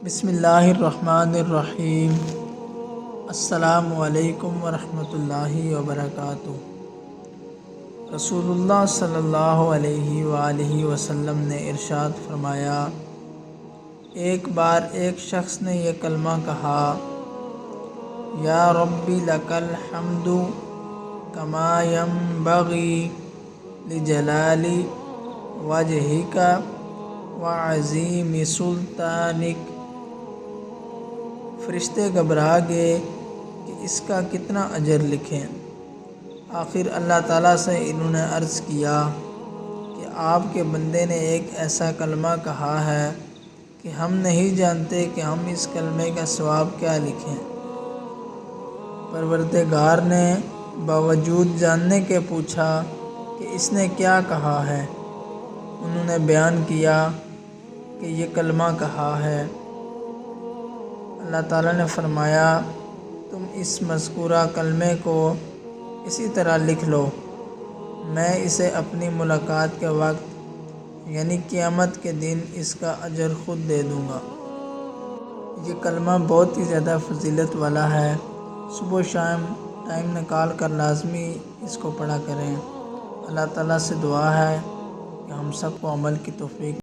بسم اللہ الرحمن الرحیم۔ السلام علیکم ورحمۃ اللہ وبرکاتہ۔ رسول اللہ صلی اللہ علیہ وآلہ وسلم نے ارشاد فرمایا، ایک بار ایک شخص نے یہ کلمہ کہا، یا ربی لک الحمد کما ینبغی لجلال وجہک وعظیم سلطانک۔ فرشتے گھبرا گئے کہ اس کا کتنا اجر لکھیں۔ آخر اللہ تعالیٰ سے انہوں نے عرض کیا کہ آپ کے بندے نے ایک ایسا کلمہ کہا ہے کہ ہم نہیں جانتے کہ ہم اس کلمے کا ثواب کیا لکھیں۔ پروردگار نے باوجود جاننے کے پوچھا کہ اس نے کیا کہا ہے۔ انہوں نے بیان کیا کہ یہ کلمہ کہا ہے۔ اللہ تعالیٰ نے فرمایا، تم اس مذکورہ کلمے کو اسی طرح لکھ لو، میں اسے اپنی ملاقات کے وقت یعنی قیامت کے دن اس کا اجر خود دے دوں گا۔ یہ کلمہ بہت ہی زیادہ فضیلت والا ہے۔ صبح و شام ٹائم نکال کر لازمی اس کو پڑھا کریں۔ اللہ تعالیٰ سے دعا ہے کہ ہم سب کو عمل کی توفیق